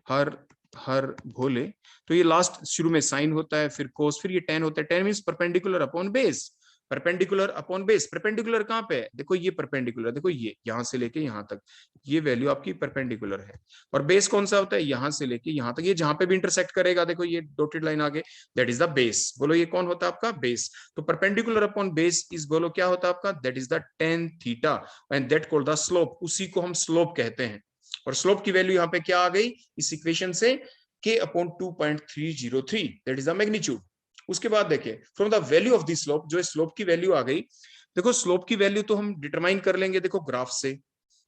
हर हर भोले, तो ये लास्ट शुरू में साइन होता है, फिर कोस, फिर ये tan होता है, tan means perpendicular upon base. Perpendicular upon base. Perpendicular कहां पे है, देखो ये परपेंडिकुलर, देखो ये यहां से लेके यहां तक ये वैल्यू आपकी परपेंडिकुलर है, और बेस कौन सा होता है, यहां से लेके यहां तक, ये जहां पे भी इंटरसेक्ट करेगा देखो ये डॉटेड लाइन आगे, दैट इज द बेस। बोलो ये कौन होता है आपका बेस। तो परपेंडिकुलर अपॉन बेस इज बोलो क्या होता है आपका, that is the tan theta and that called the slope, उसी को हम स्लोप कहते हैं। और स्लोप की वैल्यू यहाँ पे क्या आ गई इस इक्वेशन से, k upon 2.303, that is the magnitude. उसके बाद देखिए from the value of the slope, जो स्लोप की वैल्यू आ गई, देखो स्लोप की वैल्यू तो हम डिटरमाइन कर लेंगे देखो ग्राफ से।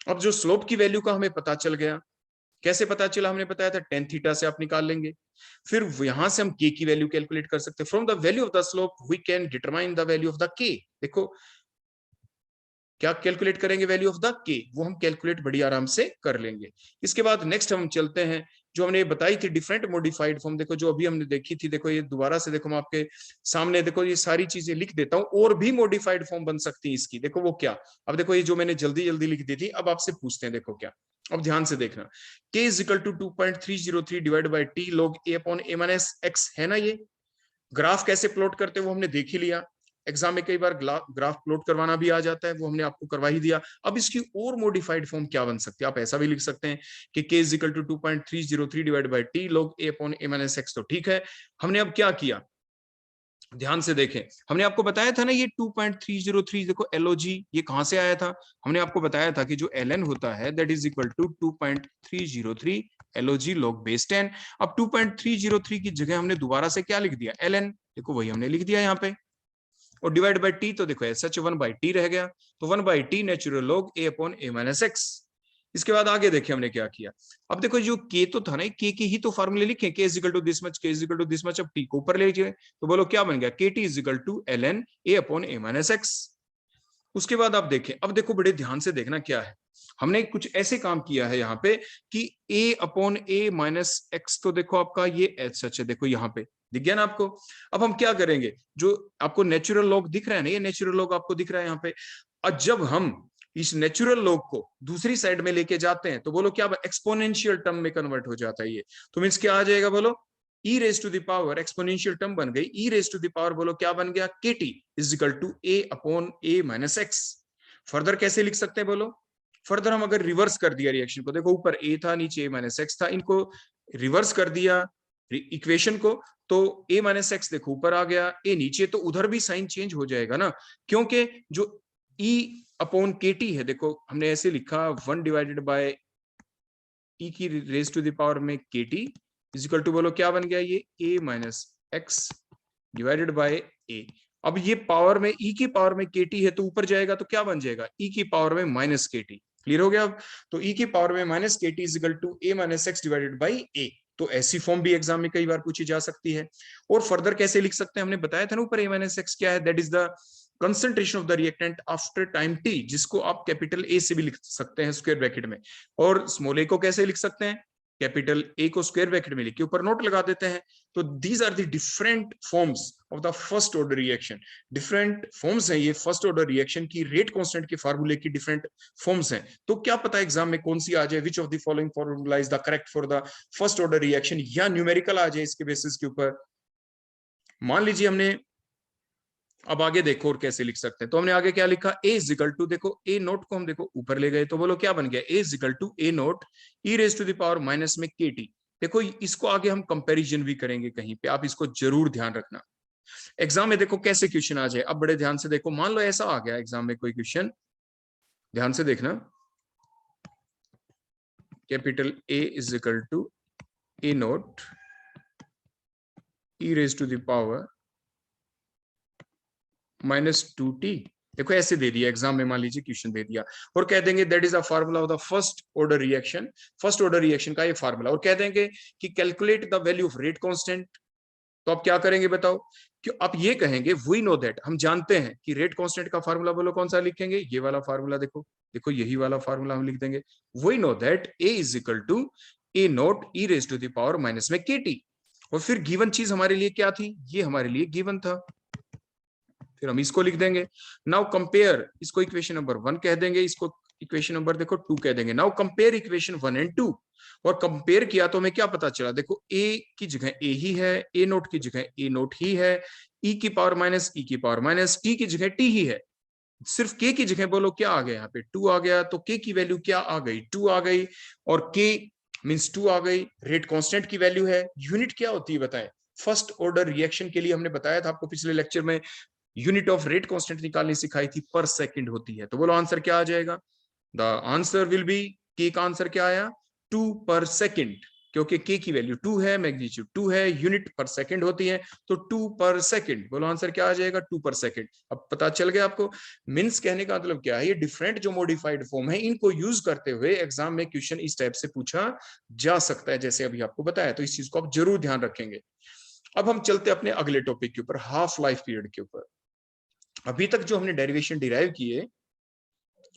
अब जो स्लोप की वैल्यू का हमें पता चल गया, कैसे पता चला, हमने बताया था tan थीटा से आप निकाल लेंगे, फिर यहां से हम k की वैल्यू कैलकुलेट कर सकते हैं। From the value of the slope we can determine the value of the k। देखो क्या कैलकुलेट करेंगे, वैल्यू ऑफ द k, वो हम कैलकुलेट बड़ी आराम से कर लेंगे। इसके बाद नेक्स्ट हम चलते हैं, जो हमने बताई थी डिफरेंट मॉडिफाइड फॉर्म, देखो जो अभी हमने देखी थी, देखो ये दोबारा से देखो मैं आपके सामने देखो ये सारी चीजें लिख देता हूं, और भी मॉडिफाइड फॉर्म बन सकती है इसकी। देखो वो क्या, अब देखो ये जो मैंने जल्दी जल्दी लिख दी थी, अब आपसे पूछते हैं देखो क्या। अब ध्यान से देखना, k is equal to 2.303 divide by T log a upon a minus x है ना। ये ग्राफ कैसे प्लॉट करते हैं वो हमने देख ही लिया, एग्जाम में कई बार ग्राफ प्लॉट करवाना भी आ जाता है, वो हमने आपको करवा ही दिया। अब इसकी और मॉडिफाइड फॉर्म क्या बन सकती है, आप ऐसा भी लिख सकते हैं कि k is equal to 2.303 divide by T log a upon a minus x। तो ठीक है, हमने अब क्या किया, ध्यान से देखें, हमने आपको बताया था ना ये 2.303, देखो LOG ये कहां से आया था, हमने आपको बताया था कि जो ln होता है that is equal to 2.303 LOG log base 10। अब 2.303 की जगह हमने दोबारा से क्या लिख दिया, ln, देखो वही हमने लिख दिया यहाँ पे, और डिवाइड बाई टी तो देखो ऐसा 1/t रह गया, तो 1/t natural log a upon a minus x। इसके बाद आगे देखिए हमने क्या किया, अब देखो जो k तो था ना, k के ही तो फार्मूले लिखे, k is equal to this much, k is equal to this much, अब t को ऊपर ले जाए तो बोलो क्या बन गया, kt is equal to ln a upon a minus x। उसके बाद आप देखें, अब देखो बड़े ध्यान से देखना क्या है, हमने कुछ ऐसे काम किया है यहाँ पे कि a upon a minus x, तो देखो आपका ये सच है, देखो यहाँ पे दिख गया ना आपको। अब हम क्या करेंगे, जो आपको नेचुरल लॉग दिख रहा है ना, ये नेचुरल लॉग आपको दिख रहा है यहाँ पे, और जब हम इस नेचुरल लॉग को दूसरी साइड में लेके जाते हैं तो बोलो क्या एक्सपोनेंशियल टर्म में कन्वर्ट हो जाता है ये, तो मीन्स क्या आ जाएगा, बोलो e raise to the power, exponential term बन गई e raise to the power, बोलो क्या बन गया, kt is equal to a upon a minus x। Further कैसे लिख सकते हैं बोलो, फर्दर हम अगर रिवर्स कर दिया रिएक्शन को, देखो ऊपर a था नीचे a माइनस x था, इनको रिवर्स कर दिया इक्वेशन को, तो a माइनस x देखो ऊपर आ गया, a नीचे, तो उधर भी साइन चेंज हो जाएगा ना, क्योंकि जो e अपॉन kt है, देखो हमने ऐसे लिखा 1 डिवाइडेड बाय e की रेज टू द पावर में kt इज इक्वल टू, बोलो क्या बन गया, ये a minus x divided by a। अब ये पावर में e की पावर में kt है, तो ऊपर जाएगा तो क्या बन जाएगा, e की पावर में माइनस kt। क्लियर हो गया अब, तो e की पावर में minus kt is equal to a minus x divided by a। तो ऐसी फॉर्म भी एग्जाम में कई बार पूछी जा सकती है। और फर्दर कैसे लिख सकते हैं, हमने बताया था ना ऊपर a माइनस x क्या है, that is the concentration of the reactant after time t, जिसको आप कैपिटल A से भी लिख सकते हैं स्क्वायर ब्रैकेट में, और स्मॉल a को कैसे लिख सकते हैं, कैपिटल A को स्क्वायर ब्रैकेट में लिख के ऊपर नोट लगा देते हैं। तो these are the different forms of the first order reaction, different forms हैं ये फर्स्ट ऑर्डर रिएक्शन की, रेट कांस्टेंट के फार्मूले की डिफरेंट फॉर्म्स हैं। तो क्या पता एग्जाम में कौन सी आ जाए, which of the following formula is the correct for the first order reaction, या न्यूमेरिकल आ जाए इसके बेसिस के ऊपर। मान लीजिए हमने, अब आगे देखो और कैसे लिख सकते हैं, तो हमने आगे क्या लिखा, a इज इक्वल टू, देखो a नोट को हम देखो ऊपर ले गए, तो बोलो क्या बन गया, a is equal to a nought e raise to the power minus में kt। देखो इसको आगे हम कंपैरिजन भी करेंगे कहीं पे, आप इसको जरूर ध्यान रखना एग्जाम में, देखो कैसे क्वेश्चन आ जाए। अब बड़े ध्यान से देखो, मान लो ऐसा आ गया एग्जाम में कोई क्वेश्चन, ध्यान से देखना, capital A is equal to a nought e raise to the power -2t, देखो ऐसे दे दिया एग्जाम में, मान लीजिए क्वेश्चन दे दिया, और कह देंगे that is the formula of the first order reaction, first order reaction का ये फार्मूला, और कह देंगे कि calculate the value of rate constant. तो आप क्या करेंगे बताओ, कि आप ये कहेंगे वी नो दैट, हम जानते हैं कि रेट कांस्टेंट का फार्मूला बोलो कौन सा लिखेंगे, ये वाला फार्मूला, देखो देखो यही वाला फार्मूला हम लिख देंगे, we know that a is equal to a nought e raise to the power minus में kt। और फिर गिवन चीज हमारे लिए क्या थी, ये हमारे लिए गिवन था, फिर हम इसको लिख देंगे। नाउ कंपेयर, इसको इक्वेशन नंबर 1 कह देंगे, इसको इक्वेशन नंबर देखो 2 कह देंगे। नाउ कंपेयर इक्वेशन 1 एंड 2, और कंपेयर किया तो हमें क्या पता चला, देखो ए की जगह ए ही है, ए नोट की जगह ए नोट ही है, ई की पावर माइनस ई की पावर माइनस, टी की जगह टी ही है, सिर्फ के की जगह बोलो क्या आ गया, यहाँ पे 2 आ गया, तो के की वैल्यू क्या आ गई, 2 आ गई, और के मींस 2 आ गई। रेट कांस्टेंट की वैल्यू है, यूनिट क्या होती है बताएं, फर्स्ट ऑर्डर रिएक्शन के लिए हमने बताया था आपको पिछले लेक्चर में, यूनिट ऑफ रेट कांस्टेंट निकालनी सिखाई थी, पर सेकंड होती है। तो बोलो आंसर क्या आ जाएगा, द आंसर विल बी, के का आंसर क्या आया, 2 पर सेकंड, क्योंकि के की वैल्यू 2 है, मैग्नीट्यूड 2 है, यूनिट पर सेकंड होती है, तो 2 पर सेकंड। बोलो आंसर क्या आ जाएगा, 2 पर सेकंड। अब पता चल गया आपको, मीन्स कहने का मतलब क्या है, ये डिफरेंट जो मॉडिफाइड फॉर्म है, इनको यूज करते हुए एग्जाम में क्वेश्चन इस टाइप से पूछा जा सकता है, जैसे अभी आपको बताया। तो इस चीज को आप जरूर ध्यान रखेंगे। अब हम चलते अपने अगले टॉपिक के ऊपर, हाफ लाइफ पीरियड के ऊपर। अभी तक जो हमने डेरिवेशन डिराइव किए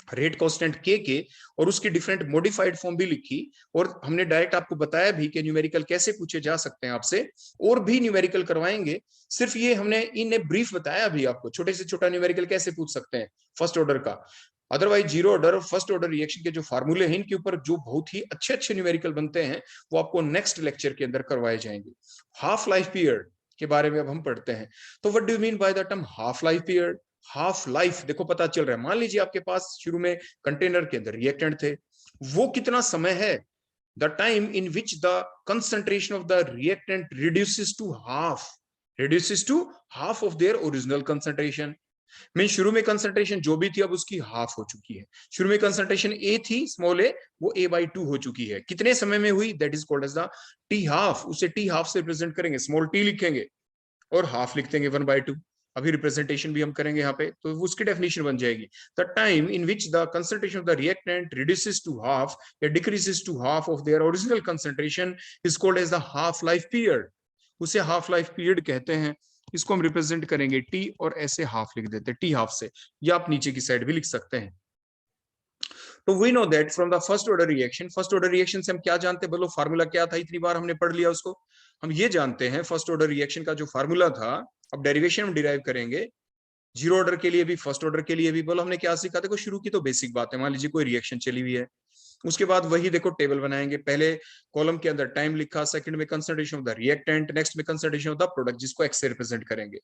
रेट कांस्टेंट के और उसकी डिफरेंट मॉडिफाइड फॉर्म भी लिखी, और हमने डायरेक्ट आपको बताया भी कि न्यूमेरिकल कैसे पूछे जा सकते हैं आपसे, और भी न्यूमेरिकल करवाएंगे। सिर्फ ये हमने इन्हें ब्रीफ बताया भी आपको, छोटे से छोटा न्यूमेरिकल कैसे पूछ सकते हैं फर्स्ट ऑर्डर का। अदरवाइज जीरो ऑर्डर और फर्स्ट ऑर्डर रिएक्शन के जो फार्मूले हैं, इनके ऊपर जो बहुत ही अच्छे अच्छे न्यूमेरिकल बनते हैं, वो आपको नेक्स्ट लेक्चर के अंदर करवाए जाएंगे। हाफ लाइफ पीरियड के बारे में अब हम पढ़ते हैं। तो what do you mean by the term half life period. Half life देखो पता चल रहा है, मान लीजिए आपके पास शुरू में कंटेनर के अंदर रिएक्टेंट थे, वो कितना समय है, the time in which the concentration of the reactant reduces to half of their original concentration। Mean शुरू में कंसंट्रेशन जो भी थी अब उसकी हाफ हो चुकी है। शुरू में कंसंट्रेशन ए थी, स्मॉल ए, वो a/2 हो चुकी है। कितने समय में हुई, that is called as the T half. उसे टी हाफ से रिप्रेजेंट करेंगे, स्मॉल टी लिखेंगे और हाफ लिख देंगे 1/2। अभी रिप्रेजेंटेशन भी हम करेंगे यहाँ पे, तो उसकी डेफिनेशन बन जाएगी, the time in which the concentration of the reactant reduces to half या decreases to half of their original concentration is called as the half life period. उसे हाफ लाइफ पीरियड कहते हैं। इसको हम रिप्रेजेंट करेंगे T, और ऐसे half लिख देते हैं, टी हाफ से, या आप नीचे की साइड भी लिख सकते हैं। तो we know that from the first order reaction, first order reaction से हम क्या जानते हैं, बोलो फार्मूला क्या था, इतनी बार हमने पढ़ लिया उसको। हम ये जानते हैं फर्स्ट ऑर्डर रिएक्शन का जो फार्मूला था, अब डेरिवेशन हम डिराइव करेंगे जीरो ऑर्डर के लिए भी, फर्स्ट ऑर्डर के लिए भी। बोलो हमने क्या सीखा, देखो शुरू की तो बेसिक बात है, मान लीजिए कोई रिएक्शन चली हुई है, उसके बाद वही देखो टेबल बनाएंगे, पहले कॉलम के अंदर टाइम लिखा, सेकंड में concentration of the reactant, next में कंसंट्रेशन ऑफ द प्रोडक्ट जिसको एक्स से रिप्रेजेंट करेंगे।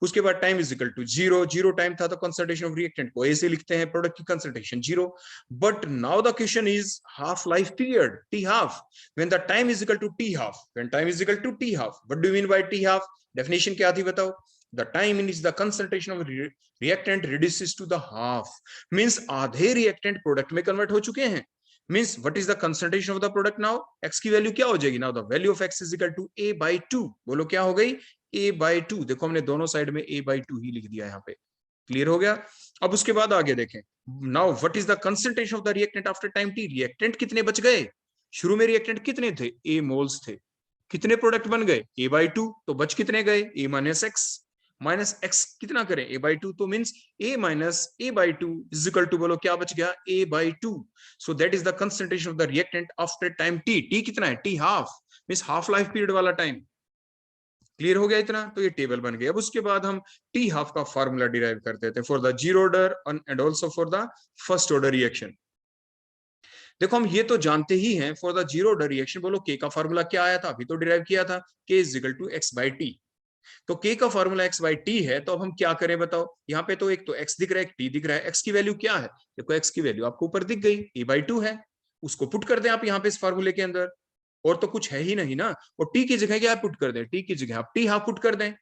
उसके बाद time is equal to zero, zero time था तो कंसंट्रेशन ऑफ रिएक्टेंट को ए से लिखते हैं, प्रोडक्ट की concentration zero. But now the question is half life period, T half, when the time is equal to T half, when time is equal to T half, what do you mean by T half, definition क्या थी बताओ, the time in which the concentration of reactant reduces to the half, means आधे reactant product में convert हो चुके हैं। means what is the concentration of the product now, x की value क्या हो जाएगी, now the value of x is equal to a/2। बोलो क्या हो गई, a/2। देखो हमने दोनों साइड में a/2 ही लिख दिया यहाँ पे, क्लियर हो गया। अब उसके बाद आगे देखें, now what is the concentration of the reactant after time t, reactant कितने बच गए, शुरू में reactant कितने थे, a मोल्स थे, कितने प्रोडक्ट बन गए, a/2, तो बच कितने गए, a minus X, minus X कितना करें, a/2, तो मींस a माइनस a/2 इज इक्वल टू, बोलो क्या बच गया, a/2। So that is the concentration of the reactant after time t, t कितना है, t half, means half life period वाला टाइम। क्लियर हो गया इतना, तो ये टेबल बन गया। अब उसके बाद हम टी हाफ का फार्मूला डिराइव कर देते हैं for the zero order and also for the first order reaction. देखो हम ये तो जानते ही हैं for the zero order reaction, बोलो के का फार्मूला क्या आया था, अभी तो डिराइव किया था, k is equal to x/t। तो k का फॉर्मूला x/t है, तो अब हम क्या करें बताओ, यहाँ पे तो एक तो x दिख रहा है, एक t दिख रहा है, x की वैल्यू क्या है, देखो x की वैल्यू आपको ऊपर दिख गई, a/2 है, उसको पुट कर दें आप यहाँ पे इस फार्मूले के अंदर, और तो कुछ है ही नहीं ना। और t की जगह क्या पुट कर दें, t की जगह आप t हाफ पुट कर दें,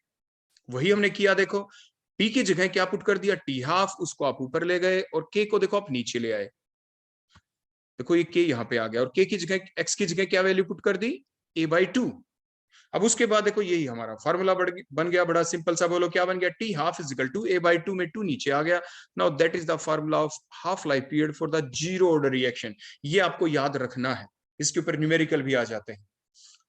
वही हमने किया। देखो t की जगह क्या पुट कर दिया, t हाफ, उसको आप ऊपर ले गए, और k को देखो आप नीचे ले आए, देखो ये k यहाँ पे आ गया, और k की जगह x की जगह क्या वैल्यू पुट कर दी, a/2। अब उसके बाद देखो यही हमारा फार्मूला बन गया, बड़ा सिंपल सा, बोलो क्या बन गया, T half is equal to a/2 में 2 नीचे आ गया। Now that is the formula of half life period for the zero order reaction. ये आपको याद रखना है, इसके ऊपर न्यूमेरिकल भी आ जाते हैं।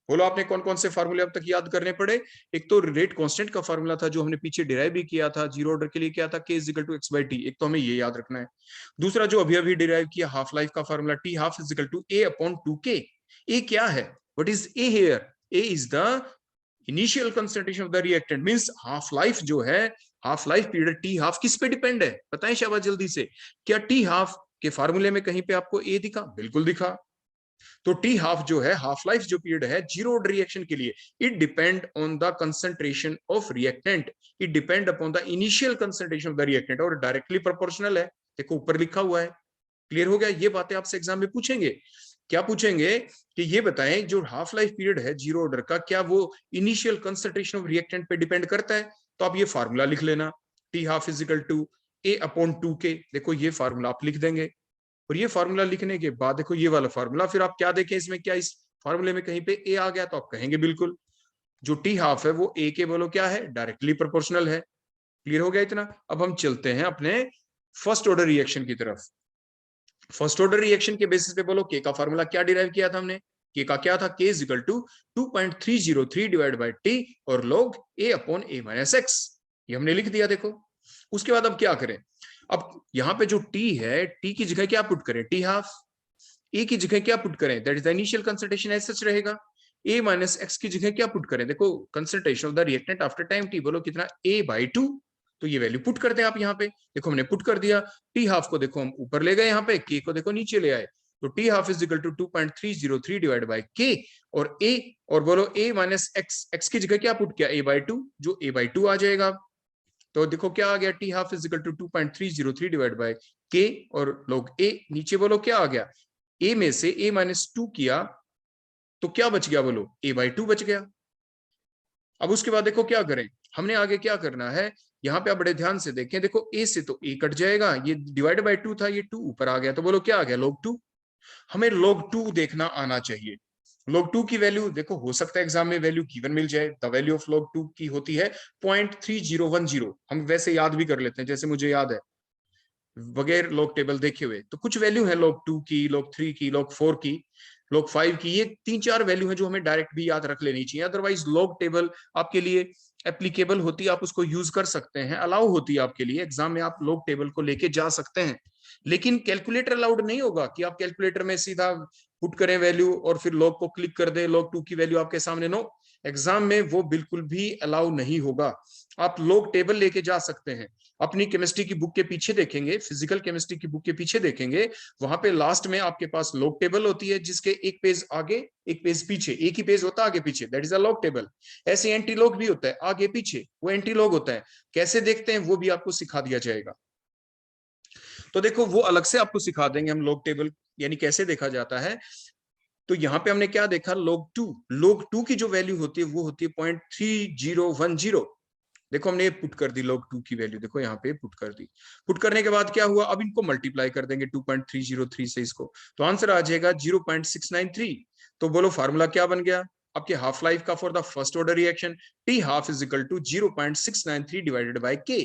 बोलो आपने कौन कौन से फार्मूले अब तक याद करने पड़े, एक तो रेट कांस्टेंट का फार्मूला था जो हमने पीछे डिराइव भी किया था, जीरो ऑर्डर के लिए क्या था, k is equal to x/t, एक तो हमें ये याद रखना है। दूसरा जो अभी अभी डिराइव किया हाफ लाइफ का formula, t half is equal to a/2k। A क्या है, what is A here, A is the initial concentration of the reactant, means half life जो है, half life period T half किस पे depend है, बताएं शाबाश जल्दी से, क्या टी हाफ के फार्मूले में कहीं पे आपको ए दिखा, बिल्कुल दिखा, तो टी हाफ जो है, हाफ लाइफ जो पीरियड है जीरो ऑर्डर रिएक्शन के लिए, it depend on the concentration of reactant, it depend upon the initial concentration of the reactant, और डायरेक्टली प्रोपोर्शनल है, देखो ऊपर लिखा हुआ है। क्लियर हो गया? ये बातें आपसे एग्जाम में पूछेंगे। क्या पूछेंगे कि ये बताएं जो हाफ लाइफ पीरियड है जीरो ऑर्डर का, क्या वो इनिशियल कंसंट्रेशन ऑफ रिएक्टेंट पे डिपेंड करता है? तो आप ये फार्मूला लिख लेना, T half is equal to A upon 2k। देखो ये फार्मूला आप लिख देंगे, और ये फार्मूला लिखने के बाद देखो ये वाला फार्मूला, फिर आप क्या देखें इसमें, क्या इस फार्मूले में कहीं पे ए आ गया तो आप कहेंगे बिल्कुल जो टी हाफ है वो ए के बोलो क्या है, डायरेक्टली प्रोपोर्शनल है। क्लियर हो गया इतना? अब हम चलते हैं अपने फर्स्ट ऑर्डर रिएक्शन की तरफ। फर्स्ट ऑर्डर रिएक्शन के बेसिस पे बोलो के का फार्मूला क्या डिराइव किया था हमने, के का क्या था, K is equal to 2.303 divide by T और log a upon a minus X, ये हमने लिख दिया। देखो उसके बाद अब क्या करें, अब यहाँ पे जो टी है, टी की जगह क्या पुट करें, टी हाफ, ए की जगह क्या पुट करें, that is the initial concentration as such रहेगा, a माइनस एक्स की जगह क्या पुट करें, देखो concentration of the reactant after time T, बोलो कितना, a/2, तो ये वैल्यू पुट कर दें आप यहाँ पे। देखो हमने पुट कर दिया, टी हाफ को देखो हम ऊपर ले गए, यहाँ पे के को देखो नीचे ले आए, तो T half is equal to 2.303 divide by K और ए, और बोलो a माइनस एक्स, एक्स की जगह क्या पुट किया, a/2, जो a/2 आ जाएगा। तो देखो क्या आ गया, T half is equal to 2.303 divide by K और log a, नीचे बोलो क्या आ गया, a में से a माइनस 2 किया तो क्या बच गया, बोलो a/2 बच गया। अब उसके बाद देखो क्या करें, हमने आगे क्या करना है, यहाँ पे आप बड़े ध्यान से देखें, देखो a से तो a कट जाएगा, ये डिवाइड बाय 2 था, ये 2 ऊपर आ गया, तो बोलो क्या आ गया, log 2। हमें log 2 देखना आना चाहिए। log 2 की वैल्यू देखो, हो सकता है एग्जाम में वैल्यू गिवन मिल जाए, द वैल्यू ऑफ log 2 की होती है 0.3010, हम वैसे याद भी कर लेते हैं, जैसे मुझे याद है बगैर लॉग टेबल देखे हुए, तो कुछ वैल्यू है log 2 की, log 3 की, log 4 की, log 5 की, ये 3-4 वैल्यू है जो हमें डायरेक्ट भी याद रख लेनी चाहिए, अदरवाइज log टेबल आपके लिए एप्लीकेबल होती है, आप उसको यूज कर सकते हैं, अलाउ होती है आपके लिए, एग्जाम में आप log टेबल को लेके जा सकते हैं, लेकिन कैलकुलेटर अलाउड नहीं होगा कि आप कैलकुलेटर में सीधा पुट करें वैल्यू और फिर log को क्लिक कर दें, log 2 की वैल्यू आपके सामने, नो, एग्जाम में वो बिल्कुल भी अलाउ नहीं होगा। आप log टेबल लेके जा सकते हैं, अपनी केमिस्ट्री की बुक के पीछे देखेंगे, फिजिकल केमिस्ट्री की बुक के पीछे देखेंगे, वहां पे लास्ट में आपके पास log टेबल होती है, जिसके एक पेज आगे एक पेज पीछे, एक ही पेज होता है आगे पीछे, that is a log table. ऐसे एंटी log भी होता है, आगे पीछे वो एंटी log होता है, कैसे देखते हैं वो भी आपको सिखा दिया जाएगा। तो देखो वो अलग से आपको सिखा देंगे हम log टेबल, यानी कैसे देखा जाता है। तो यहाँ पे हमने क्या देखा, log 2 की जो वैल्यू होती है वो होती है 0.3010। देखो हमने ये पुट कर दी log 2 की वैल्यू, देखो यहाँ पे पुट कर दी, पुट करने के बाद क्या हुआ, अब इनको मल्टीप्लाई कर देंगे 2.303 से इसको, तो आंसर आ जाएगा 0.693। तो बोलो फार्मूला क्या बन गया आपके हाफ लाइफ का for the first order reaction, T half is equal to 0.693 divided by K.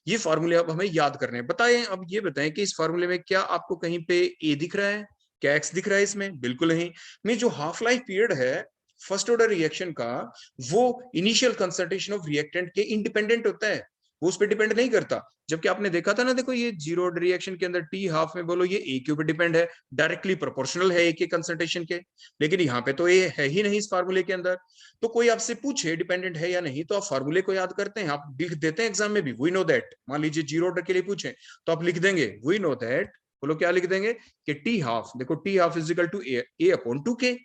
ये फार्मूले अब हमें याद करने हैं। बताएं, अब ये बताएं कि इस फार्मूले में क्या आपको कहीं पे ए दिख रहा है, क्या एक्स दिख रहा है इसमें, बिल्कुल नहीं। में जो हाफ लाइफ पीरियड है फर्स्ट ऑर्डर रिएक्शन का, वो इनिशियल कंसंट्रेशन ऑफ रिएक्टेंट के इंडिपेंडेंट होता है, वो उस पर डिपेंड नहीं करता। जबकि आपने देखा था ना, देखो ये जीरो ऑर्डर रिएक्शन के अंदर टी हाफ में बोलो ये ए के ऊपर डिपेंड है, डायरेक्टली प्रोपोर्शनल है ए के कंसंट्रेशन के, लेकिन यहाँ पे तो ए है ही नहीं इस फार्मूले के अंदर। तो कोई आपसे पूछे डिपेंडेंट है या नहीं, तो आप फार्मूले को याद करते हैं, आप लिख देते हैं एग्जाम में भी, वी नो दैट। मान लीजिए जीरो ऑर्डर के लिए पूछे तो आप लिख देंगे वी नो दैट, बोलो क्या लिख देंगे कि टी हाफ, देखो T half is equal to A upon 2k।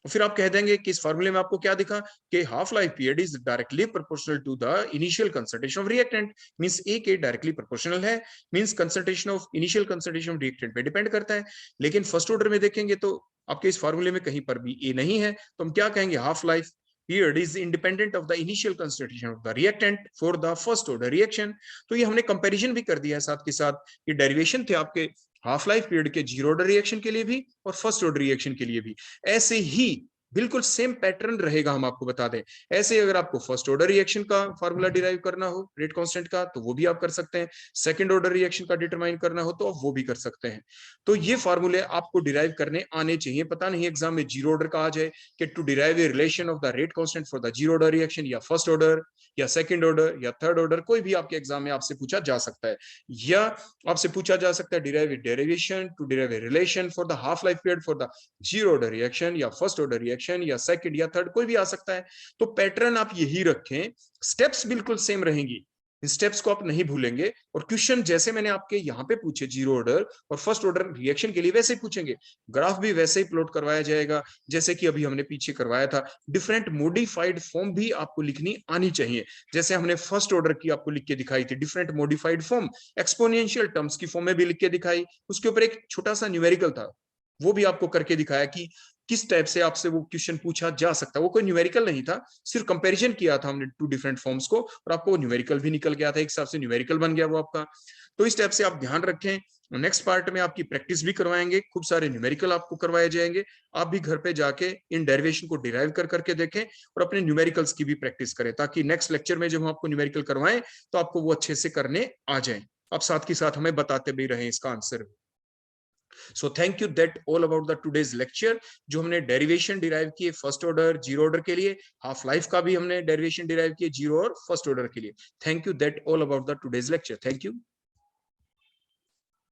फिर आप कह देंगे कि इस फॉर्मूले में आपको क्या दिखा कि half life period is directly proportional to the initial concentration of reactant, means A के डायरेक्टली प्रोपोर्शनल है, means concentration of initial concentration of reactant पे डिपेंड करता है। लेकिन फर्स्ट ऑर्डर में देखेंगे तो आपके इस फॉर्मूले में कहीं पर भी ए नहीं है, तो हम क्या कहेंगे, half life period is independent of the initial concentration of the reactant for the first order reaction। तो ये हमने कंपैरिजन भी कर दिया है साथ के साथ, ये डेरिवेशन थे आपके हाफ लाइफ पीरियड के जीरो ऑर्डर रिएक्शन के लिए भी और फर्स्ट ऑर्डर रिएक्शन के लिए भी। ऐसे ही बिल्कुल सेम पैटर्न रहेगा, हम आपको बता दें। ऐसे अगर आपको फर्स्ट ऑर्डर रिएक्शन का फार्मूला डिराइव करना हो रेट कांस्टेंट का, तो वो भी आप कर सकते हैं, सेकंड ऑर्डर रिएक्शन का डिटरमाइन करना हो तो आप वो भी कर सकते हैं। तो ये फार्मूले आपको डिराइव करने आने चाहिए। पता नहीं एग्जाम में जीरो ऑर्डर का आ जाए कि to derive a relation of the rate constant for the zero order reaction, या फर्स्ट ऑर्डर या सेकंड ऑर्डर या थर्ड ऑर्डर, कोई भी आपके एग्जाम में आपसे पूछा जा सकता है, या आपसे पूछा जा सकता है derive a derivation to derive a relation for the half life period for the zero order reaction या फर्स्ट ऑर्डर रिएक्शन या सेकंड या थर्ड, कोई भी आ सकता है। तो पैटर्न आप यही रखें, स्टेप्स बिल्कुल सेम रहेंगी, इन स्टेप्स को आप नहीं भूलेंगे, और क्वेश्चन जैसे मैंने आपके यहाँ पे पूछे जीरो ऑर्डर और फर्स्ट ऑर्डर रिएक्शन के लिए वैसे ही पूछेंगे, ग्राफ भी वैसे ही प्लॉट करवाया जाएगा जैसे कि अभी हमने पीछे करवाया था। डिफरेंट मॉडिफाइड फॉर्म भी आपको लिखनी आनी चाहिए, जैसे हमने फर्स्ट ऑर्डर की आपको लिख के दिखाई थी different modified form, exponential terms की फॉर्म में भी लिख के दिखाई, उसके ऊपर एक छोटा सा न्यूमेरिकल था, वो भी आपको करके दिखाया कि किस टाइप से आपसे वो क्वेश्चन पूछा जा सकता है। वो कोई न्यूमेरिकल नहीं था, सिर्फ कंपैरिजन किया था हमने टू डिफरेंट फॉर्म्स को, और आपको वो न्यूमेरिकल भी निकल गया था, एक हिसाब से न्यूमेरिकल बन गया वो आपका। तो इस टाइप से आप ध्यान रखें। नेक्स्ट पार्ट में आपकी प्रैक्टिस भी करवाएंगे, खूब सारे न्यूमेरिकल आपको करवाए जाएंगे, आप भी घर पे जाके इन डेरिवेशन को डिराइव कर करके देखें और अपने न्यूमेरिकल्स की भी प्रैक्टिस करें, ताकि नेक्स्ट लेक्चर में जब हम आपको न्यूमेरिकल करवाएं तो आपको वो अच्छे से करने आ जाए, आप साथ के साथ हमें बताते भी रहें इसका answer. So thank you, that all about the today's lecture, जो हमने डेरिवेशन डिराइव किए फर्स्ट ऑर्डर जीरो ऑर्डर के लिए, हाफ लाइफ का भी हमने डेरिवेशन डिराइव किए जीरो और फर्स्ट ऑर्डर के लिए। Thank you, that all about the today's lecture. Thank you.